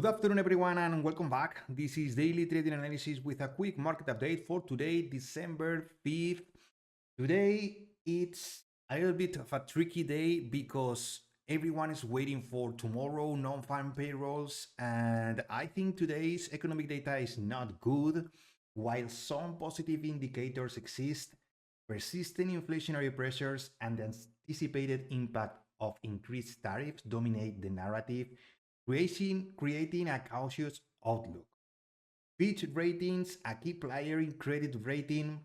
Good afternoon, everyone, and welcome back. This is Daily Trading Analysis with a quick market update for today, December 5th. Today, it's a little bit of a tricky day because everyone is waiting for tomorrow non-farm payrolls, and I think today's economic data is not good. While some positive indicators exist, persistent inflationary pressures and the anticipated impact of increased tariffs dominate the narrative, creating a cautious outlook. Fitch Ratings, a key player in credit rating,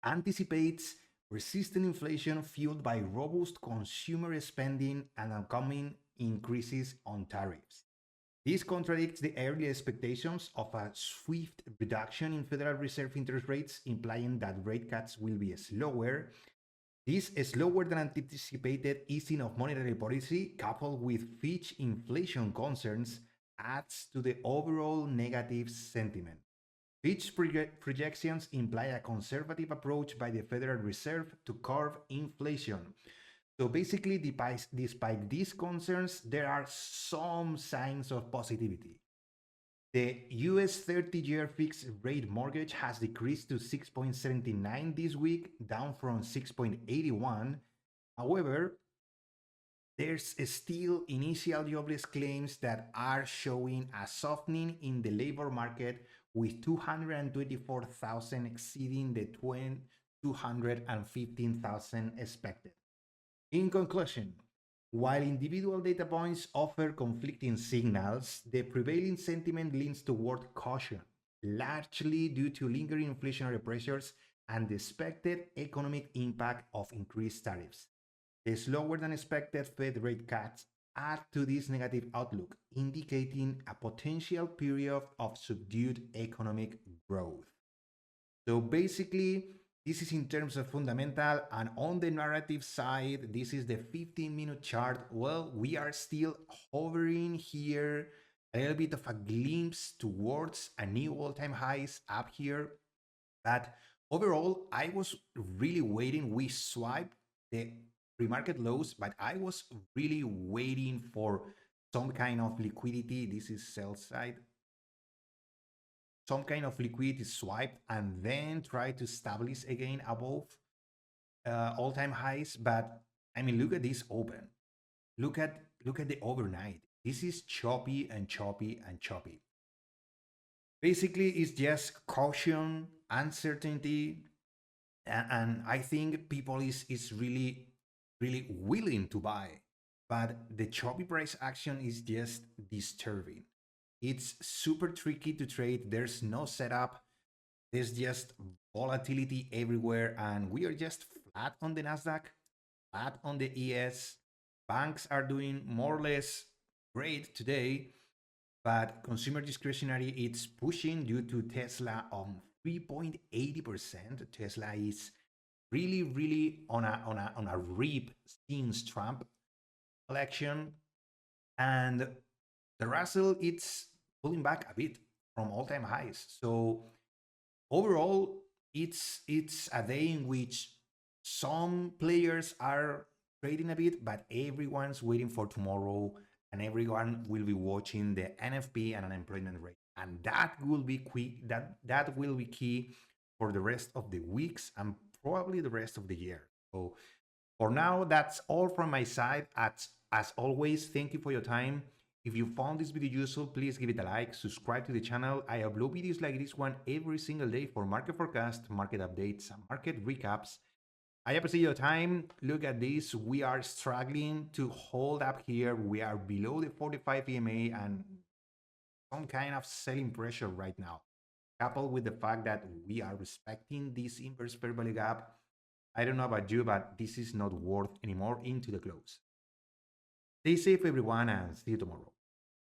anticipates persistent inflation fueled by robust consumer spending and upcoming increases on tariffs. This contradicts the early expectations of a swift reduction in Federal Reserve interest rates, implying that rate cuts will be slower. This slower than anticipated easing of monetary policy, coupled with Fitch inflation concerns, adds to the overall negative sentiment. Fitch projections imply a conservative approach by the Federal Reserve to curb inflation. So basically, despite these concerns, there are some signs of positivity. The US 30-year fixed rate mortgage has decreased to 6.79 this week, down from 6.81. However, there's still initial jobless claims that are showing a softening in the labor market, with 224,000 exceeding the 215,000 expected. In conclusion, while individual data points offer conflicting signals, the prevailing sentiment leans toward caution, largely due to lingering inflationary pressures and the expected economic impact of increased tariffs. The slower than expected Fed rate cuts add to this negative outlook, indicating a potential period of subdued economic growth. So basically, this is in terms of fundamental, and on the narrative side, this is the 15-minute chart. Well, we are still hovering here, a little bit of a glimpse towards a new all-time highs up here. But overall, I was really waiting. We swiped the pre-market lows, but I was really waiting for some kind of liquidity. This is sell side. Some kind of liquidity swipe and then try to establish again above all-time highs. But I mean, look at this open. Look at the overnight. This is choppy and choppy and choppy. Basically, it's just caution, uncertainty, and I think people is really willing to buy. But the choppy price action is just disturbing. It's super tricky to trade. There's no setup. There's just volatility everywhere. And we are just flat on the Nasdaq, flat on the ES. Banks are doing more or less great today. But consumer discretionary, it's pushing due to Tesla on 3.80%. Tesla is really on a rip since Trump election. And the Russell, it's pulling back a bit from all-time highs. So overall, it's a day in which some players are trading a bit, but everyone's waiting for tomorrow, and everyone will be watching the NFP and unemployment rate, and that will be quick. That will be key for the rest of the weeks and probably the rest of the year. So for now, that's all from my side. As always, thank you for your time. If you found this video useful, please give it a like, subscribe to the channel. I upload videos like this one every single day for market forecast, market updates, and market recaps. I appreciate your time. Look at this. We are struggling to hold up here. We are below the 45 EMA and some kind of selling pressure right now, coupled with the fact that we are respecting this inverse fair value gap. I don't know about you, but this is not worth anymore into the close. Stay safe, everyone, and see you tomorrow.